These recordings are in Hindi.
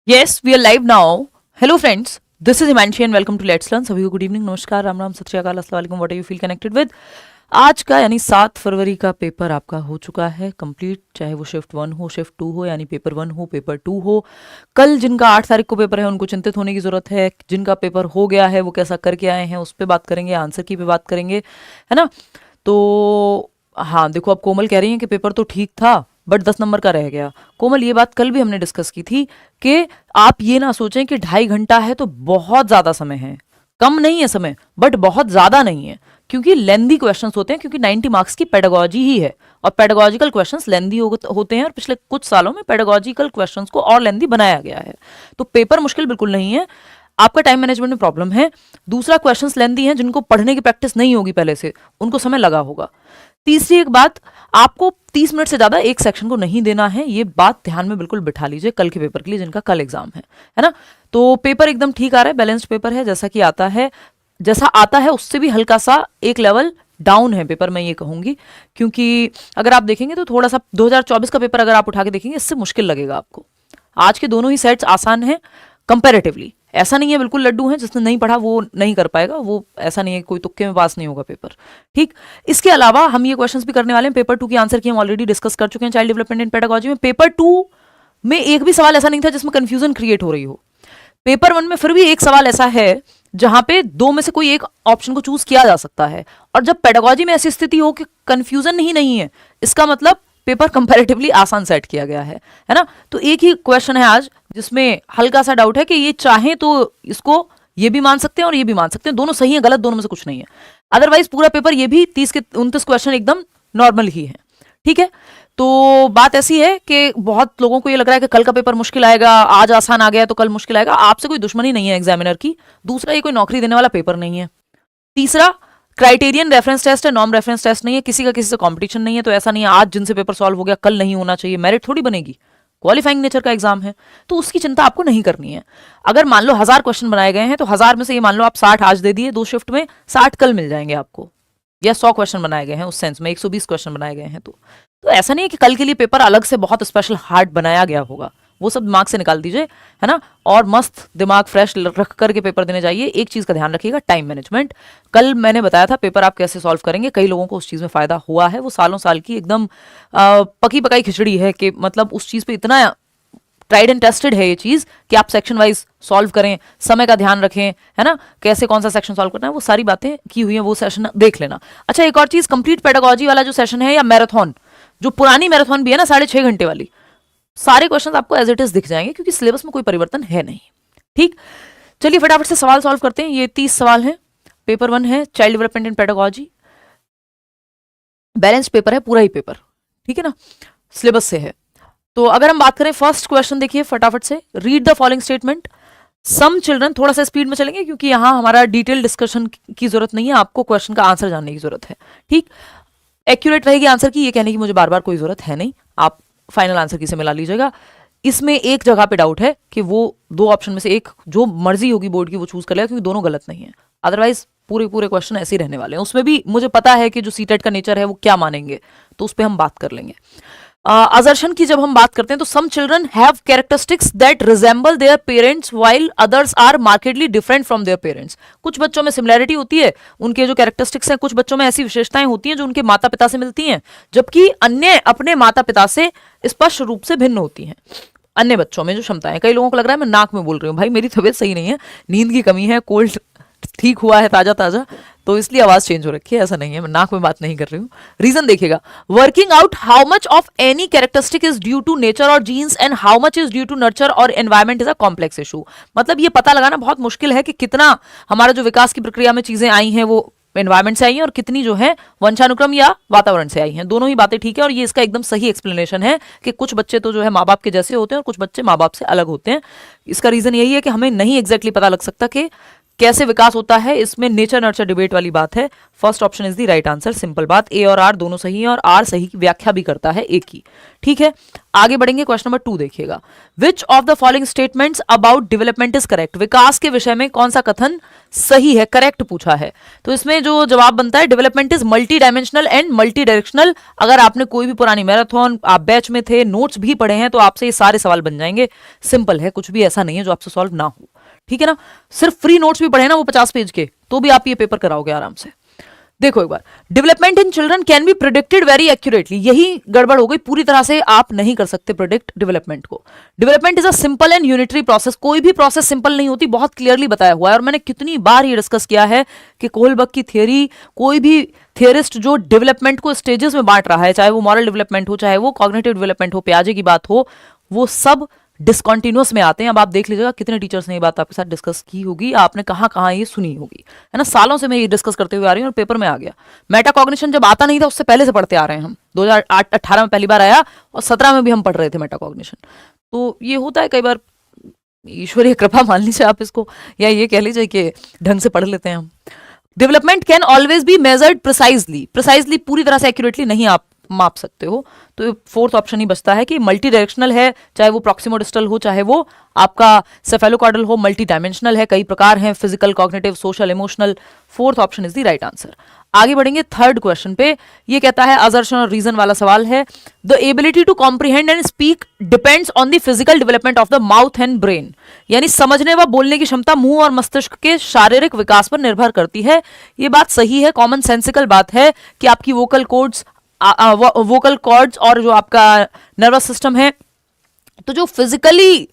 Yes, we are live now. Hello friends, this is Himanshi and welcome to Let's Learn. सभी को गुड इवनिंग, नमस्कार, राम राम, सत श्री अकाल, अस्सलाम वालेकुम, what are you feel connected with. आज का यानी 7 फरवरी का पेपर आपका हो चुका है कंप्लीट, चाहे वो शिफ्ट 1 हो, शिफ्ट 2 हो, यानी पेपर 1 हो, पेपर 2 हो। कल जिनका 8 तारीख को पेपर है उनको चिंतित होने की जरूरत है, जिनका पेपर हो गया है वो कैसा करके आए हैं उस पर बात करेंगे, आंसर की पे बात करेंगे, है ना। तो हाँ देखो, अब कोमल कह रही है कि पेपर तो ठीक था बट 10 नंबर का रह गया। कोमल, ये बात कल भी हमने डिस्कस की थी कि आप ये ना सोचें कि 2.5 घंटा है तो बहुत ज़्यादा समय है, कम नहीं है समय बट बहुत ज़्यादा नहीं है, क्योंकि लेंदी क्वेश्चंस होते हैं, क्योंकि 90 मार्क्स की पेडागोजी ही है और पेडागोजिकल क्वेश्चंस लेंदी होते हैं और पिछले कुछ सालों में पेडागोजिकल क्वेश्चंस को और लेंदी बनाया गया है। तो पेपर मुश्किल बिल्कुल नहीं है, आपका टाइम मैनेजमेंट में प्रॉब्लम है। दूसरा, क्वेश्चंस लेंदी हैं, जिनको पढ़ने की प्रैक्टिस नहीं होगी पहले से उनको समय लगा होगा। तीसरी एक बात, आपको 30 मिनट से ज्यादा एक सेक्शन को नहीं देना है, ये बात ध्यान में बिल्कुल बिठा लीजिए कल के पेपर के लिए, जिनका कल एग्जाम है ना। तो पेपर एकदम ठीक आ रहा है, बैलेंस्ड पेपर है, जैसा कि आता है, जैसा आता है उससे भी हल्का सा एक लेवल डाउन है पेपर, मैं ये कहूंगी। क्योंकि अगर आप देखेंगे तो थोड़ा सा 2024 का पेपर अगर आप उठा के देखेंगे इससे मुश्किल लगेगा आपको। आज के दोनों ही सेट्स आसान हैं कंपैरेटिवली, ऐसा नहीं है बिल्कुल लड्डू हैं, जिसने नहीं पढ़ा वो नहीं कर पाएगा, वो ऐसा नहीं है, कोई तुक्के में पास नहीं होगा पेपर, ठीक। इसके अलावा हम ये क्वेश्चंस भी करने वाले हैं, पेपर 2 की आंसर की हम ऑलरेडी डिस्कस कर चुके हैं चाइल्ड डेवलपमेंट इन पेडागोजी में। पेपर 2 में एक भी सवाल ऐसा नहीं था जिसमें कंफ्यूजन क्रिएट हो रही हो। पेपर 1 में फिर भी एक सवाल ऐसा है जहां पे 2 में से कोई एक ऑप्शन को चूज किया जा सकता है, और जब पेडागोजी में ऐसी स्थिति हो कि कंफ्यूजन ही नहीं है, इसका मतलब पेपर कंपैरेटिवली आसान सेट किया गया है ना। तो एक ही क्वेश्चन है आज जिसमें हल्का सा डाउट है कि ये चाहे तो इसको ये भी मान सकते हैं और ये भी मान सकते हैं, दोनों सही है गलत दोनों में से कुछ नहीं है। अदरवाइज पूरा पेपर ये भी 30 के 29 क्वेश्चन एकदम नॉर्मल ही है, ठीक है। तो बात ऐसी है कि बहुत लोगों को ये लग रहा है कि कल का पेपर मुश्किल आएगा, आज आसान आ गया तो कल मुश्किल आएगा। आपसे कोई दुश्मनी नहीं है एग्जामिनर की। दूसरा, ये कोई नौकरी देने वाला पेपर नहीं है। तीसरा, क्राइटेरियन रेफरेंस टेस्ट है, नॉन रेफरेंस टेस्ट नहीं है, किसी का किसी से कंपटीशन नहीं है। तो ऐसा नहीं है आज जिनसे पेपर सॉल्व हो गया कल नहीं होना चाहिए, मेरिट थोड़ी बनेगी, क्वालिफाइंग नेचर का एग्जाम है, तो उसकी चिंता आपको नहीं करनी है। अगर मान लो 1000 क्वेश्चन बनाए गए हैं तो 1000 में से ये मान लो आप 60 आज दे दिए 2 शिफ्ट में, 60 कल मिल जाएंगे आपको, या 100 क्वेश्चन बनाए गए हैं उस सेंस में 120 क्वेश्चन बनाए गए हैं। तो ऐसा नहीं है कि कल के लिए पेपर अलग से बहुत स्पेशल हार्ड बनाया गया होगा, वो सब दिमाग से निकाल दीजिए, है ना। और मस्त दिमाग फ्रेश रख करके पेपर देने जाइए। एक चीज का ध्यान रखिएगा, टाइम मैनेजमेंट। कल मैंने बताया था पेपर आप कैसे सॉल्व करेंगे, कई लोगों को उस चीज में फायदा हुआ है, वो सालों साल की एकदम पकी पकाई खिचड़ी है कि मतलब उस चीज पे इतना ट्राइड एंड टेस्टेड है ये चीज कि आप सेक्शन वाइज सॉल्व करें, समय का ध्यान रखें, है ना, कैसे कौन सा सेक्शन सॉल्व करना है, वो सारी बातें की हुई हैं, वो सेशन देख लेना। अच्छा, एक और चीज, कंप्लीट पेडागोजी वाला जो सेशन है या मैराथन, जो पुरानी मैराथन भी है ना 6.5 घंटे वाली, सारे क्वेश्चन आपको एज इट इज दिख जाएंगे क्योंकि सिलेबस में कोई परिवर्तन है नहीं, ठीक। चलिए फटाफट से सवाल सॉल्व करते हैं। ये 30 सवाल हैं, पेपर 1 है child development in pedagogy, balanced paper है पूरा ही पेपर, ठीक है ना, सिलेबस से है। तो अगर हम बात करें फर्स्ट क्वेश्चन, देखिए फटाफट से, read the following statement. Some children, थोड़ा सा स्पीड में चलेंगे क्योंकि यहां हमारा डिटेल डिस्कशन की जरूरत नहीं है, आपको क्वेश्चन का आंसर जानने की जरूरत है, ठीक। एक्यूरेट रहेगी आंसर की, ये कहने की मुझे बार बार कोई जरूरत है नहीं, आप फाइनल आंसर की से मिला लीजिएगा। इसमें एक जगह पे डाउट है कि वो 2 ऑप्शन में से एक जो मर्जी होगी बोर्ड की वो चूज कर लेगा, क्योंकि दोनों गलत नहीं है। अदरवाइज पूरे पूरे क्वेश्चन ऐसे ही रहने वाले हैं। उसमें भी मुझे पता है कि जो सीटेट का नेचर है वो क्या मानेंगे, तो उस पर हम बात कर लेंगे। असर्शन की जब हम बात करते हैं तो some children have characteristics that resemble their parents while others are markedly different from their parents. कुछ बच्चों में सिमिलैरिटी होती है, उनके जो कैरेक्टरिस्टिक्स हैं, कुछ बच्चों में ऐसी विशेषताएं होती हैं जो उनके माता पिता से मिलती हैं, जबकि अन्य अपने माता पिता से स्पष्ट रूप से भिन्न होती हैं। अन्य बच्चों में जो क्षमताएं, कई लोगों को लग रहा है मैं नाक में बोल रही हूँ, भाई मेरी तबीयत सही नहीं है, नींद की कमी है, कोल्ड ठीक हुआ है ताजा ताजा, तो इसलिए आवाज चेंज हो रखी है, ऐसा नहीं है, मैं नाक में बात नहीं कर रही हूँ। रीजन देखिएगा, working out how much of any characteristic is due to nature और genes and how much is due to nurture और environment is a complex issue. मतलब ये पता लगाना बहुत मुश्किल है कि कितना हमारा जो विकास की प्रक्रिया में चीजें आई हैं वो एनवायरमेंट से आई हैं और कितनी जो है वंशानुक्रम या वातावरण से आई हैं। दोनों ही बातें ठीक है, और ये इसका एकदम सही एक्सप्लेनेशन है कि कुछ बच्चे तो जो है माँ बाप के जैसे होते हैं और कुछ बच्चे माँ बाप से अलग होते हैं। इसका रीजन यही है कि हमें नहीं एग्जैक्टली पता लग सकता कि कैसे विकास होता है, इसमें नेचर नर्चर डिबेट वाली बात है। First option is the right answer, simple बात। ए और आर दोनों सही हैं और आर सही की व्याख्या भी करता है ए की। ठीक है, आगे बढ़ेंगे। क्वेश्चन नंबर 2 देखिएगा। Which of the following statements about development is correct? विकास के विषय में कौन सा कथन सही है, करेक्ट पूछा है। तो इसमें जो जवाब बनता है, development is multi dimensional and multi directional. अगर आपने कोई भी पुरानी मैराथन, आप बैच में थे, नोट्स भी पढ़े हैं, तो आपसे ये सारे सवाल बन जाएंगे। सिंपल है, कुछ भी ऐसा नहीं है जो आपसे सॉल्व ना हो। ठीक है ना, सिर्फ फ्री नोट्स भी पढ़े ना वो 50 पेज के, तो भी आप ये पेपर कराओगे आराम से। देखो एक बार, development in children can be predicted very accurately. यही गड़बड़ हो गई, पूरी तरह से आप नहीं कर सकते प्रिडिक्ट डेवलपमेंट को। Development is a simple and unitary process. कोई भी प्रोसेस सिंपल नहीं होती, बहुत क्लियरली बताया हुआ है। और मैंने कितनी बार ये डिस्कस किया है कि कोहलबर्ग की थियरी, कोई भी थियरिस्ट जो डेवलपमेंट को स्टेजेस में बांट रहा है, चाहे वो मॉरल डेवलपमेंट हो, चाहे वो कॉग्निटिव डेवलपमेंट हो, पियाजे की बात हो, वो सब डिसकंटिन्यूअस में आते हैं। अब आप देख लीजिएगा कितने टीचर्स ने ये बात आपके साथ डिस्कस की होगी, आपने कहाँ कहाँ ये सुनी होगी, है ना। सालों से मैं ये डिस्कस करते हुए आ रही हूँ और पेपर में आ गया। मेटा कॉग्निशन जब आता नहीं था, उससे पहले से पढ़ते आ रहे हैं हम। 2018 में पहली बार आया और 17 में भी हम पढ़ रहे थे मेटा कॉग्निशन। तो ये होता है कई बार, ईश्वरीय कृपा मान लीजिए आप इसको, या ये कह लीजिए कि ढंग से पढ़ लेते हैं हम। Development can always be measured precisely पूरी तरह से एक्यूरेटली नहीं आप माप सकते हो। तो फोर्थ ऑप्शन ही बचता है कि मल्टी डायरेक्शनल है, चाहे वो प्रॉक्सिमोडिस्टल हो, चाहे वो आपका सेफेलोकॉर्डल हो, मल्टी डायमेंशनल है, कई प्रकार हैं, physical, cognitive, social, emotional. Fourth option is the right answer. आगे बढ़ेंगे थर्ड क्वेश्चन पे। ये कहता है, असर्शन और रीजन वाला सवाल है। The ability to comprehend and speak depends on the physical development of the mouth and brain. यानी समझने व बोलने की क्षमता मुंह और मस्तिष्क के शारीरिक विकास पर निर्भर करती है। ये बात सही है, कॉमन सेंसिकल बात है कि आपकी वोकल कॉर्ड्स और जो आपका नर्वस सिस्टम है, तो जो फिजिकली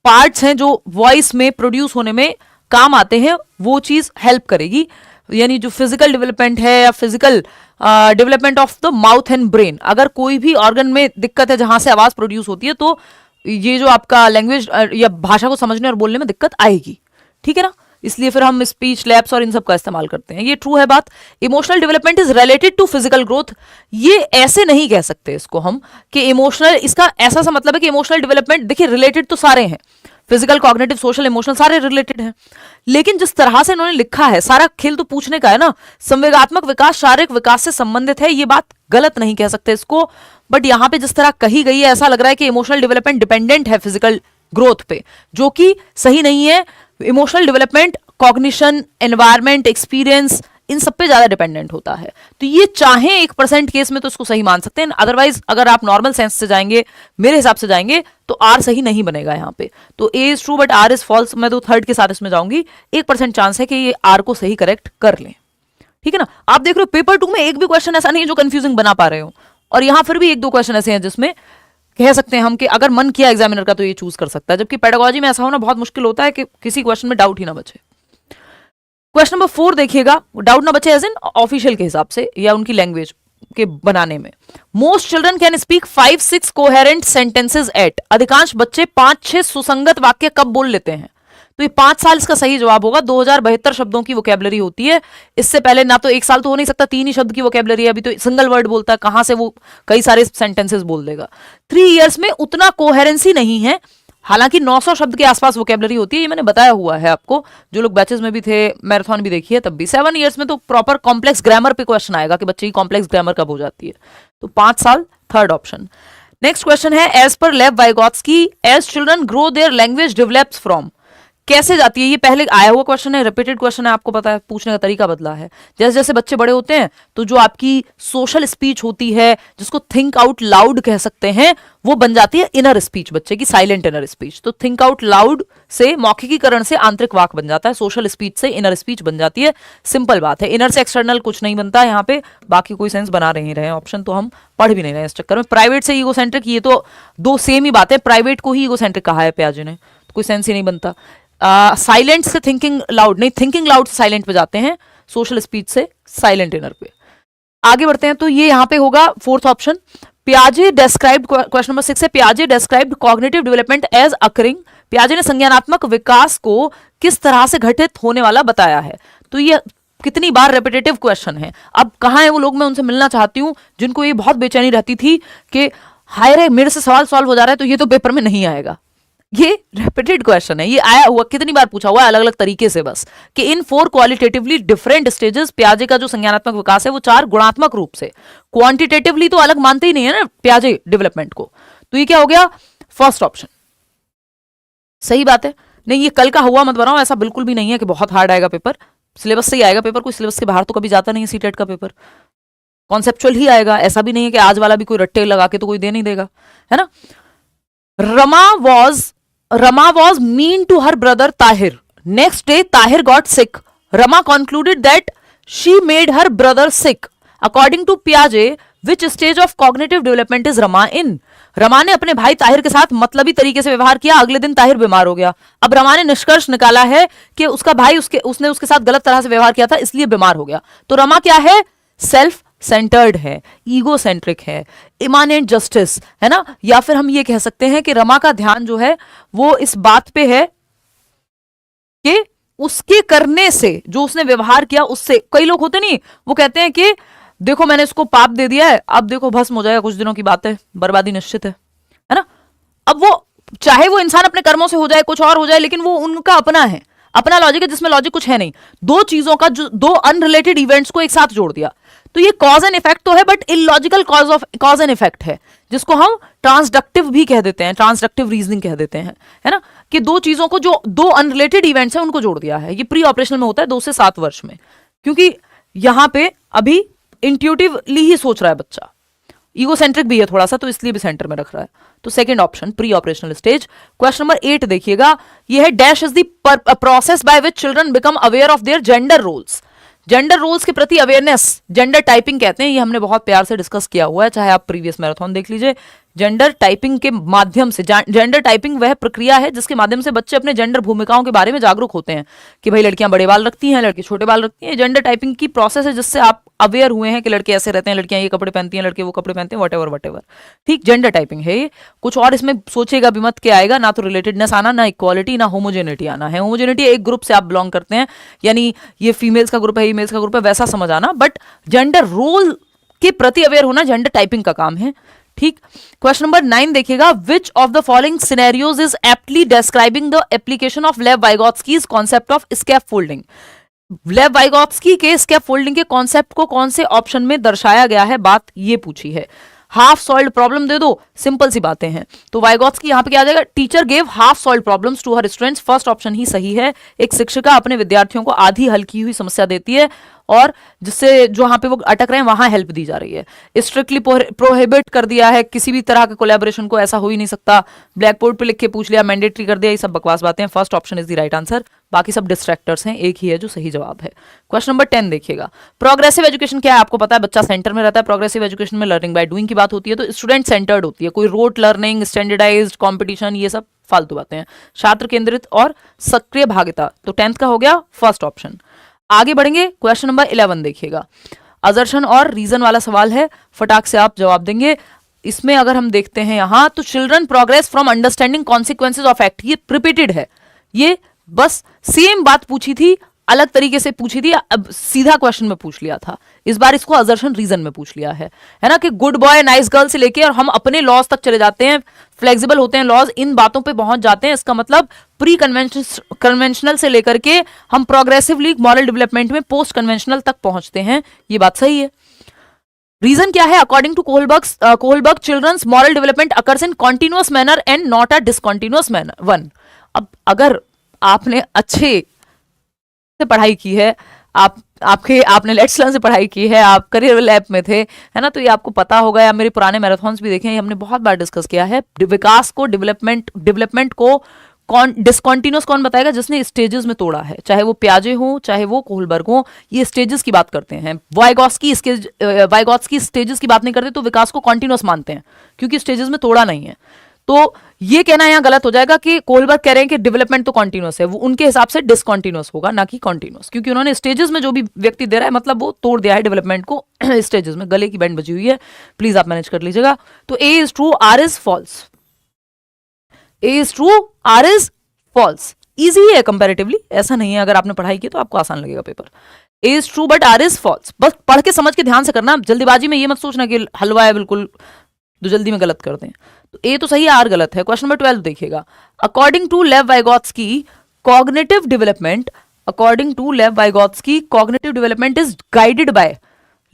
पार्ट्स हैं जो वॉइस में प्रोड्यूस होने में काम आते हैं, वो चीज हेल्प करेगी। यानी जो फिजिकल डेवलपमेंट है या physical development of the mouth and brain, अगर कोई भी ऑर्गन में दिक्कत है जहां से आवाज प्रोड्यूस होती है, तो ये जो आपका लैंग्वेज या भाषा को समझने और बोलने में दिक्कत आएगी। ठीक है ना, इसलिए फिर हम स्पीच लैब्स और इन सब का इस्तेमाल करते हैं। ये ट्रू है बात। Emotional development is related to physical growth. ये ऐसे नहीं कह सकते इसको हम कि इमोशनल, इसका ऐसा सा मतलब है कि इमोशनल डेवलपमेंट, देखिए रिलेटेड तो सारे हैं, फिजिकल, कॉग्निटिव, सोशल, इमोशनल सारे रिलेटेड हैं, लेकिन जिस तरह से इन्होंने लिखा है, सारा खेल तो पूछने का है ना। संवेगात्मक विकास शारीरिक विकास से संबंधित है, ये बात गलत नहीं कह सकते इसको, बट यहां पे जिस तरह कही गई है, ऐसा लग रहा है कि इमोशनल डेवलपमेंट डिपेंडेंट है फिजिकल ग्रोथ पे, जो कि सही नहीं है। Emotional development cognition, environment, experience, इन सब पे ज्यादा डिपेंडेंट होता है। तो ये चाहे 1% केस में तो इसको सही मान सकते हैं, अदरवाइज अगर आप नॉर्मल सेंस से जाएंगे, मेरे हिसाब से जाएंगे, तो आर सही नहीं बनेगा यहाँ पे। तो A is true but R is false. मैं तो थर्ड के साथ इसमें जाऊंगी। 1% चांस है कि ये आर को सही करेक्ट कर लें। ठीक है ना, आप देख रहे हो पेपर 2 में एक भी क्वेश्चन ऐसा नहीं है जो कंफ्यूजिंग बना पा रहे हो, और यहां फिर भी 1-2 क्वेश्चन ऐसे हैं जिसमें कह सकते हैं हम कि अगर मन किया एग्जामिनर का तो ये चूज कर सकता है, जबकि पेडागोजी में ऐसा होना बहुत मुश्किल होता है कि किसी क्वेश्चन में डाउट ही ना बचे। क्वेश्चन नंबर 4 देखिएगा, डाउट ना बचे एज इन ऑफिशियल के हिसाब से या उनकी लैंग्वेज के बनाने में। Most children can speak 5-6 coherent sentences at. अधिकांश बच्चे 5-6 सुसंगत वाक्य कब बोल लेते हैं? तो ये 5 साल इसका सही जवाब होगा। 2072 शब्दों की वोकैबुलरी होती है। इससे पहले ना तो 1 साल तो हो नहीं सकता, 3 ही शब्द की वोकैबुलरी है, अभी तो सिंगल वर्ड बोलता है, कहां से वो कई सारे सेंटेंसेस बोल देगा। 3 इयर्स में उतना कोहेरेंसी नहीं है, हालांकि 900 शब्द के आसपास वोकैबुलरी होती है, ये मैंने बताया हुआ है आपको, जो लोग बैचेस में भी थे, मैराथन भी देखी है तब भी। 7 इयर्स में तो प्रॉपर कॉम्प्लेक्स ग्रामर पे क्वेश्चन आएगा कि बच्चे की कॉम्प्लेक्स ग्रामर कब हो जाती है। तो 5 साल, थर्ड ऑप्शन। नेक्स्ट क्वेश्चन है, as per Lev Vygotsky, as children grow their language develops from. कैसे जाती है? ये पहले आया हुआ क्वेश्चन है, रिपीटेड क्वेश्चन है, आपको पता है, पूछने का तरीका बदला है। जैसे जैसे बच्चे बड़े होते हैं तो जो आपकी सोशल स्पीच होती है, जिसको थिंक आउट लाउड कह सकते हैं, वो बन जाती है इनर स्पीच, बच्चे की साइलेंट इनर स्पीच। तो थिंक आउट लाउड से मौखिकीकरण से आंतरिक वाक बन जाता है, सोशल स्पीच से इनर स्पीच बन जाती है। सिंपल बात है, इनर से एक्सटर्नल कुछ नहीं बनता यहाँ पे। बाकी कोई सेंस बना नहीं रहे ऑप्शन, तो हम पढ़ भी नहीं रहे इस चक्कर में। प्राइवेट से ईगोसेंट्रिक, ये तो 2 सेम ही बात है। प्राइवेट को ही ईगोसेंट्रिक कहा है पियाजे ने, तो कोई सेंस ही नहीं बनता। साइलेंट से थिंकिंग लाउड नहीं, थिंकिंग लाउड से साइलेंट पे जाते हैं, सोशल स्पीच से साइलेंट इनर पे। आगे बढ़ते हैं, तो ये यहाँ पे होगा फोर्थ ऑप्शन। पियाजे डेस्क्राइब्ड, क्वेश्चन नंबर 6 है, पियाजे डेस्क्राइब्ड कॉग्निटिव डेवलपमेंट एज अकरिंग। पियाजे ने संज्ञानात्मक विकास को किस तरह से घटित होने वाला बताया है। तो ये कितनी बार रेपिटेटिव क्वेश्चन है। अब कहाँ है वो लोग, मैं उनसे मिलना चाहती हूँ जिनको ये बहुत बेचैनी रहती थी कि हाय रे मेरे से सवाल सॉल्व हो जा रहा है तो ये तो पेपर में नहीं आएगा। ये रेपिटेड क्वेश्चन है, ये आया हुआ कितनी बार पूछा हुआ है अलग अलग तरीके से, बस कि इन 4 क्वालिटेटिवली डिफरेंट स्टेजेस पियाजे का जो संज्ञानात्मक विकास है वो 4 गुणात्मक रूप से, क्वांटिटेटिवली तो अलग मानते ही नहीं है ना पियाजे डेवलपमेंट को। तो ये क्या हो गया, फर्स्ट ऑप्शन सही बात है। नहीं ये कल का हुआ मत बनाओ, ऐसा बिल्कुल भी नहीं है कि बहुत हार्ड आएगा पेपर, सिलेबस से ही आएगा पेपर, कोई सिलेबस के बाहर तो कभी जाता नहीं है सीटेट का पेपर, कॉन्सेप्चुअल ही आएगा, ऐसा भी नहीं है कि आज वाला भी कोई रट्टे लगा के तो कोई दे नहीं देगा, है ना। Rama was mean to her brother Tahir. Next day, Tahir got sick. Rama concluded that she made her brother sick. According to Piaget, which stage of cognitive development is Rama in? Rama ने अपने भाई ताहिर के साथ मतलबी तरीके से व्यवहार किया, अगले दिन ताहिर बीमार हो गया। अब रमा ने निष्कर्ष निकाला है कि उसका भाई उसने उसके साथ गलत तरह से व्यवहार किया था इसलिए बीमार हो गया। तो रमा क्या है, सेल्फ सेंटर्ड है, ईगो सेंट्रिक है, इमानेंट जस्टिस है ना, या फिर हम ये कह सकते हैं कि रमा का ध्यान जो है वो इस बात पे है कि उसके करने से, जो उसने व्यवहार किया उससे, कई लोग होते नहीं वो कहते हैं कि देखो मैंने इसको पाप दे दिया है, अब देखो भस्म हो जाएगा, कुछ दिनों की बात है, बर्बादी निश्चित है ना। अब वो चाहे वो इंसान अपने कर्मों से हो जाए, कुछ और हो जाए, लेकिन वो उनका अपना है, अपना लॉजिक है जिसमें लॉजिक कुछ है नहीं। दो चीजों का, जो दो अनरिलेटेड इवेंट्स को एक साथ जोड़ दिया, तो ये कॉज एंड इफेक्ट तो है but illogical cause and effect है, जिसको हम ट्रांसडक्टिव भी कह देते हैं, ट्रांसडक्टिव रीजनिंग कह देते हैं, है ना, कि दो चीजों को, जो दो अनरिलेटेड इवेंट्स हैं उनको जोड़ दिया है। ये प्री ऑपरेशनल में होता है 2 से 7 वर्ष में, क्योंकि यहां पे अभी इंट्यूटिवली ही सोच रहा है बच्चा, ईगोसेंट्रिक भी है थोड़ा सा, तो इसलिए भी सेंटर में रख रहा है। तो second option pre operational stage. Question number 8 देखिएगा, यह है dash is the process by which children become aware of their gender roles. Gender roles के प्रति अवेयरनेस, जेंडर टाइपिंग कहते हैं, ये हमने बहुत प्यार से डिस्कस किया हुआ है, चाहे आप प्रीवियस मैराथन देख लीजिए। जेंडर टाइपिंग के माध्यम से, जेंडर टाइपिंग वह प्रक्रिया है जिसके माध्यम से बच्चे अपने जेंडर भूमिकाओं के बारे में जागरूक होते हैं कि भाई लड़कियां बड़े बाल रखती हैं, लड़के छोटे बाल रखती हैं। जेंडर टाइपिंग की प्रोसेस है जिससे आप अवेयर हुए हैं कि लड़के ऐसे रहते हैं, लड़कियां ये कपड़े पहनती हैं, लड़के वो कपड़े पहनते हैं, वट एवर। ठीक, जेंडर टाइपिंग है ये। कुछ और इसमें सोचेगा भी मत के आएगा, ना तो रिलेटेडनेस आना, ना इक्वालिटी, ना होमोजेनिटी आना है। होमोजेनिटी एक ग्रुप से आप बिलोंग करते हैं, यानी ये फीमेल्स का ग्रुप है, मेल्स का ग्रुप है, वैसा समझ आना, बट जेंडर रोल के प्रति अवेयर होना जेंडर टाइपिंग का काम है। ठीक, क्वेश्चन नंबर 9 देखिएगा, which of the following scenarios is aptly describing the application of Lev Vygotsky's concept of scaffolding. Lev Vygotsky के स्कैप फोल्डिंग के कॉन्सेप्ट को कौन से ऑप्शन में दर्शाया गया है, बात ये पूछी है। हाफ सॉल्व्ड प्रॉब्लम दे दो, सिंपल सी बातें हैं। तो वाइगोत्स्की यहां पे क्या आ जाएगा, teacher gave half solved problems to her students, first option ही सही है। एक शिक्षिका अपने विद्यार्थियों को आधी हल की हुई समस्या देती है और जिससे जो वहां पे वो अटक रहे हैं वहां हेल्प दी जा रही है। स्ट्रिक्टली प्रोहिबिट कर दिया है किसी भी तरह के कोलैबोरेशन को, ऐसा हो ही नहीं सकता। ब्लैक बोर्ड पे लिख के पूछ लिया, मैंडेटरी कर दिया, ये सब बकवास बातें हैं। First option is the right answer, बाकी सब डिस्ट्रैक्टर्स हैं, एक ही है जो सही जवाब है। क्वेश्चन नंबर 10 देखिएगा, प्रोग्रेसिव एजुकेशन क्या है आपको पता है, बच्चा सेंटर में रहता है। प्रोग्रेसिव एजुकेशन में लर्निंग बाय डूइंग की बात होती है, तो स्टूडेंट सेंटर्ड होती है, कोई रोट लर्निंग, स्टैंडर्डाइज्ड कॉम्पिटिशन, ये सब फालतू बातें हैं। छात्र केंद्रित और सक्रिय भागिता, तो 10th का हो गया फर्स्ट ऑप्शन। आगे बढ़ेंगे, क्वेश्चन नंबर 11 देखिएगा, असर्शन और रीजन वाला सवाल है, फटाक से आप जवाब देंगे। इसमें अगर हम देखते हैं यहां, तो children progress from understanding consequences of act, ये रिपीटेड है, ये बस सेम बात पूछी थी, अलग तरीके से पूछी थी, अब सीधा क्वेश्चन में पूछ लिया था। इस बार इसको असर्शन रीजन में पूछ लिया है ना, कि गुड बॉय नाइस गर्ल से लेके और हम अपने लॉज तक चले जाते हैं, फ्लेक्सिबल होते हैं लॉज, इन बातों पे पहुंच जाते हैं। इसका मतलब प्री कन्वेंशनल से लेकर के हम प्रोग्रेसिवली मॉरल डेवलपमेंट में पोस्ट कन्वेंशनल तक पहुंचते हैं, ये बात सही है। रीजन क्या है, according to Kohlberg children's moral development occurs in continuous manner and not a discontinuous manner one. अब अगर आपने अच्छे से पढ़ाई की है, आपने लेट्स लर्न से पढ़ाई की है, आप करियर लैब में थे, है ना, तो ये आपको पता होगा, या मेरे पुराने मैराथन्स भी देखे हैं, हमने बहुत बार डिस्कस किया है। विकास को, डेवलपमेंट को डिसकॉन्टिन्यूअस कौन बताएगा, जिसने स्टेजेस में तोड़ा है, चाहे वो प्याजे हो, चाहे वो कोहलबर्ग हो, ये स्टेजेस की बात करते हैं। वाइगोत्स्की स्टेजेस की बात नहीं करते, तो विकास को कॉन्टिन्यूअस मानते हैं क्योंकि स्टेजेस में तोड़ा नहीं है। तो ये कहना यहां गलत हो जाएगा कि कोहलबर्ग कह रहे हैं कि डेवलपमेंट तो कॉन्टिन्यूअस है, वो उनके हिसाब से डिसकॉन्टिन्यूअस होगा, ना कि कॉन्टिन्यूअस, क्योंकि उन्होंने स्टेजेस में जो भी व्यक्ति दे रहा है मतलब वो तोड़ दिया है डेवलपमेंट को स्टेजेस में। गले की बैंड बजी हुई है, प्लीज आप मैनेज कर लीजिएगा। तो A is true, R is false. A is true, R is false, easy है कंपैरेटिवली, ऐसा नहीं है, अगर आपने पढ़ाई की तो आपको आसान लगेगा paper. A is true but R is false, बस पढ़ के समझ के ध्यान से करना, जल्दीबाजी में ये मत सोचना कि हलवा है बिल्कुल तो जल्दी में गलत करते हैं। तो ए तो सही है, आर गलत है। क्वेश्चन नंबर 12 देखिएगा। According to Lev Vygotsky cognitive development, according to Lev Vygotsky cognitive development is guided by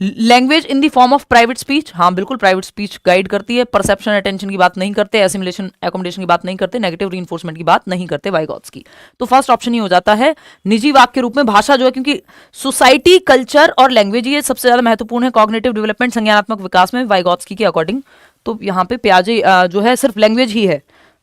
language in the form of private speech. हाँ बिल्कुल, प्राइवेट स्पीच गाइड करती है। परसेप्शन अटेंशन की बात नहीं करते, एसिमिलेशन एकोमोडेशन की बात नहीं करते, नेगेटिव रीइंफोर्समेंट की बात नहीं करते वाइगोत्स्की। तो फर्स्ट ऑप्शन ही हो जाता है निजी वाक्य के रूप में भाषा जो है, क्योंकि सोसाइटी, कल्चर और लैंग्वेज ये सबसे ज्यादा महत्वपूर्ण है कॉग्निटिव डेवलपमेंट, संज्ञानात्मक विकास में वाइगोत्स्की के अकॉर्डिंग। तो यहाँ पे प्याजे जो है सिर्फ लैंग्वेज ही है,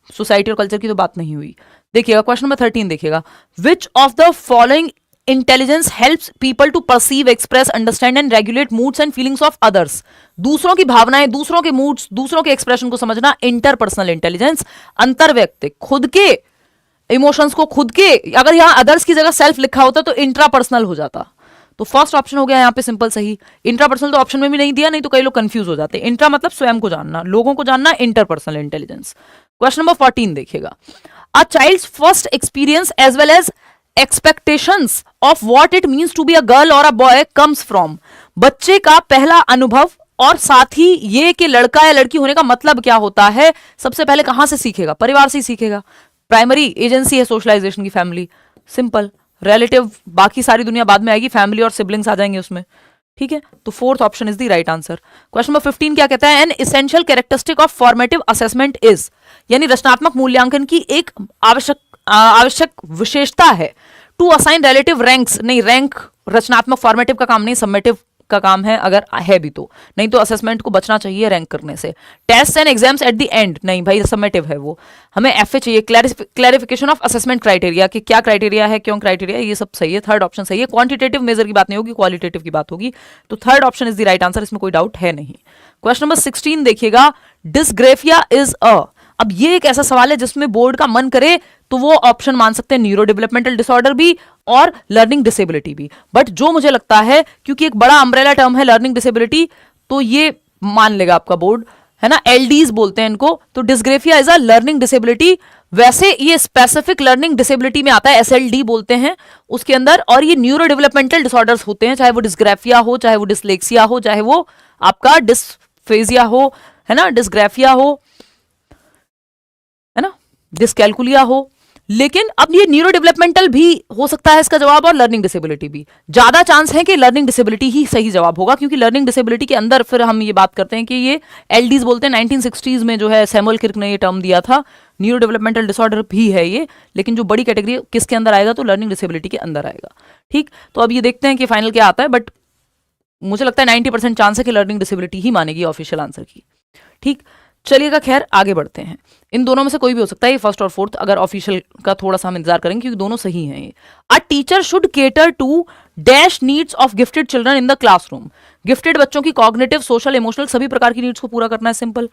सोसाइटी और कल्चर की तो बात नहीं हुई। देखिएगा क्वेश्चन नंबर 13 देखिएगा। Which of the following intelligence helps people to perceive, express, understand and regulate moods and feelings of others. दूसरों की भावनाएं, दूसरों के मूड्स, दूसरों के एक्सप्रेशन को समझना इंटरपर्सनल इंटेलिजेंस। अंतर्वैयक्तिक, खुद के इमोशंस को, खुद के, अगर यहां अदर्स की जगह सेल्फ लिखा होता तो इंट्रापर्सनल हो जाता। तो फर्स्ट ऑप्शन हो गया यहाँ पे सिंपल सही। इंट्रापर्सनल तो ऑप्शन में भी नहीं दिया, नहीं तो कई लोग कंफ्यूज हो जाते। इंट्रा मतलब स्वयं को जानना, लोगों को जानना, इंटरपर्सनल इंटेलिजेंस। क्वेश्चन नंबर 14 देखिएगा। A child's first experience as well as expectations of what it means to be a girl और अ बॉय कम्स फ्रॉम। बच्चे का पहला अनुभव और साथ ही ये कि लड़का या लड़की होने का मतलब क्या होता है, सबसे पहले कहां से सीखेगा? परिवार से ही सीखेगा। प्राइमरी एजेंसी है सोशलाइजेशन की फैमिली, सिंपल। रिलेटिव, बाकी सारी दुनिया बाद में आएगी, फैमिली और सिबलिंग्स आ जाएंगे उसमें, ठीक है। तो fourth option is the right answer. Question number 15 क्या कहता है? N essential characteristic of formative assessment is, यानी रचनात्मक मूल्यांकन की एक आवश्यक विशेषता है। टू असाइन रिलेटिव रैंक्स, नहीं रैंक रचनात्मक फॉर्मेटिव का काम नहीं, सबमेटिव का काम है, अगर है भी तो, नहीं तो असेसमेंट को बचना चाहिए रैंक करने से। Test and exams at the end, नहीं भाई सबमेटिव है वो, हमें एफ चाहिए। क्लैरिफिकेशन ऑफ असेसमेंट क्राइटेरिया, कि क्या क्राइटेरिया है, क्यों क्राइटेरिया, ये सब सही है। थर्ड ऑप्शन सही है। क्वांटिटेटिव मेजर की बात नहीं होगी, क्वालिटेटिव की बात होगी। तो third option is the right answer, इसमें कोई डाउट है नहीं। क्वेश्चन नंबर 16 देखिएगा। डिस्ग्रेफिया इज अ, अब ये एक ऐसा सवाल है जिसमें बोर्ड का मन करे तो वो ऑप्शन मान सकते हैं न्यूरो डेवलपमेंटल डिसऑर्डर भी और लर्निंग डिसेबिलिटी भी, बट जो मुझे लगता है क्योंकि एक बड़ा अम्ब्रेला टर्म है लर्निंग डिसेबिलिटी, तो ये मान लेगा आपका बोर्ड, है ना। एलडीज बोलते हैं इनको। तो डिस्ग्रेफिया इज अ लर्निंग डिसेबिलिटी। वैसे ये स्पेसिफिक लर्निंग डिसेबिलिटी में आता है, एसएलडी बोलते हैं उसके अंदर, और ये न्यूरो डेवलपमेंटल डिसऑर्डर्स होते हैं, चाहे वो डिस्ग्राफिया हो, चाहे वो डिसलेक्सिया हो, चाहे वो आपका डिस्फेजिया हो, है ना, डिस्ग्राफिया हो, है ना, डिस्कैलकुलिया हो। लेकिन अब ये न्यूरो डेवलपमेंटल भी हो सकता है इसका जवाब, और लर्निंग डिसेबिलिटी भी। ज्यादा चांस है कि लर्निंग डिसेबिलिटी ही सही जवाब होगा, क्योंकि लर्निंग डिसेबिलिटी के अंदर फिर हम ये बात करते हैं कि ये एलडीज बोलते हैं। 1960s में जो है सैमुअल किर्क ने ये टर्म दिया था। न्यूरो डेवलपमेंटल डिसऑर्डर भी है ये, लेकिन जो बड़ी कैटेगरी किसके अंदर आएगा, तो लर्निंग डिसेबिलिटी के अंदर आएगा, ठीक। तो अब ये देखते हैं कि फाइनल क्या आता है, बट मुझे लगता है 90% चांस है कि लर्निंग डिसेबिलिटी ही मानेगी ऑफिशियल आंसर की, ठीक। चलिएगा खैर आगे बढ़ते हैं। इन दोनों में से कोई भी हो सकता है, ये फर्स्ट और फोर्थ, अगर ऑफिशियल का थोड़ा सा हम इंतजार करेंगे क्योंकि दोनों सही हैं ये। A teacher should cater to dash needs of gifted children in the classroom. गिफ्टेड बच्चों की कॉग्निटिव, सोशल, इमोशनल सभी प्रकार की नीड्स को पूरा करना है, सिंपल।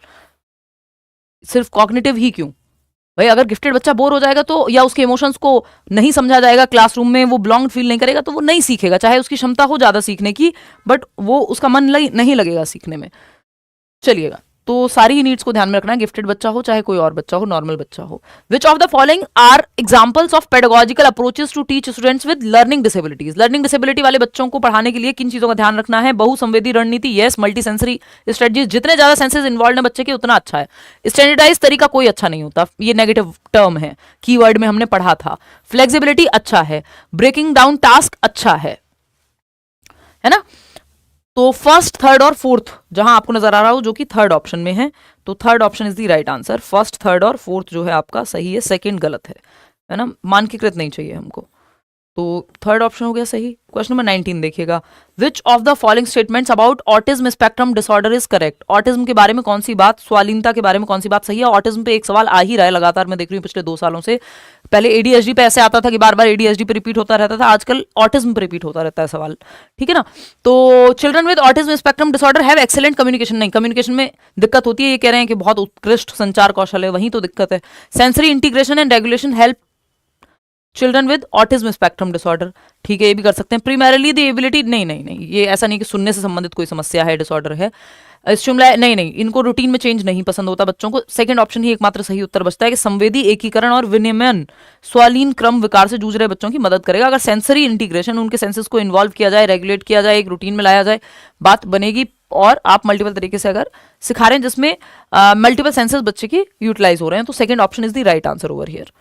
सिर्फ कॉग्निटिव ही क्यों भाई? अगर गिफ्टेड बच्चा बोर हो जाएगा तो, या उसके इमोशंस को नहीं समझा जाएगा क्लासरूम में, वो बिलोंग फील नहीं करेगा, तो वो नहीं सीखेगा, चाहे उसकी क्षमता हो ज्यादा सीखने की, बट वो उसका मन नहीं लगेगा सीखने में। चलिएगा, तो सारी ही नीड्स को ध्यान में रखना है, गिफ्टेड बच्चा हो चाहे कोई और बच्चा हो, नॉर्मल बच्चा हो। Which of the following are examples of pedagogical approaches to teach students with learning disabilities. Learning disability वाले बच्चों को पढ़ाने के लिए किन चीजों का ध्यान रखना है? बहुसंवेदी रणनीति, यस। मल्टी सेंसरी स्ट्रेटजीज, जितने ज्यादा सेंसेस इन्वॉल्व है बच्चे के उतना अच्छा है। स्टैंडर्डाइज तरीका कोई अच्छा नहीं होता, ये नेगेटिव टर्म है, कीवर्ड में हमने पढ़ा था। फ्लेक्सिबिलिटी अच्छा है, ब्रेकिंग डाउन टास्क अच्छा है ना। तो फर्स्ट, थर्ड और फोर्थ जहां आपको नजर आ रहा हो जो कि थर्ड ऑप्शन में है, तो third option is the right answer. First, third और फोर्थ जो है आपका सही है, सेकंड गलत है ना, मानकीकृत नहीं चाहिए हमको, तो थर्ड ऑप्शन हो गया सही। क्वेश्चन नंबर 19 देखिएगा। Which of the following statements about autism spectrum disorder is correct. Autism के बारे में कौन सी बात, स्वालीनता के बारे में कौन सी बात सही है? ऑटिज्म पे एक सवाल आ ही रहा है लगातार, मैं देख रही हूँ पिछले 2 सालों से। पहले एडीएचडी पे ऐसे आता था कि बार बार एडीएचडी पे रिपीट होता रहता था, आजकल ऑटिज्म पे रिपीट होता रहता है सवाल, ठीक है ना। तो children with autism spectrum disorder have excellent communication, नहीं, कम्युनिकेशन में दिक्कत होती है, ये कह रहे हैं कि बहुत उत्कृष्ट संचार कौशल है, वहीं तो दिक्कत है। Sensory integration and regulation help children with autism spectrum disorder, ठीक है, ये भी कर सकते हैं। प्रीमैरिली द एबिलिटी, नहीं, ये ऐसा नहीं कि सुनने से संबंधित कोई समस्या है, डिसऑर्डर है। स्टिमुलाई नहीं, इनको रूटीन में चेंज नहीं पसंद होता बच्चों को। सेकंड ऑप्शन ही एकमात्र सही उत्तर बचता है कि संवेदी एकीकरण और विनियमन स्वालीन क्रम विकार से जूझ रहे बच्चों की मदद करेगा। अगर सेंसरी इंटीग्रेशन, उनके सेंसेस को इन्वॉल्व किया जाए, रेगुलेट किया जाए, एक रूटीन में लाया जाए, बात बनेगी। और आप मल्टीपल तरीके से अगर सिखा रहे हैं जिसमें मल्टीपल सेंसेस बच्चे की यूटिलाइज हो रहे हैं, तो second option is the right answer over here,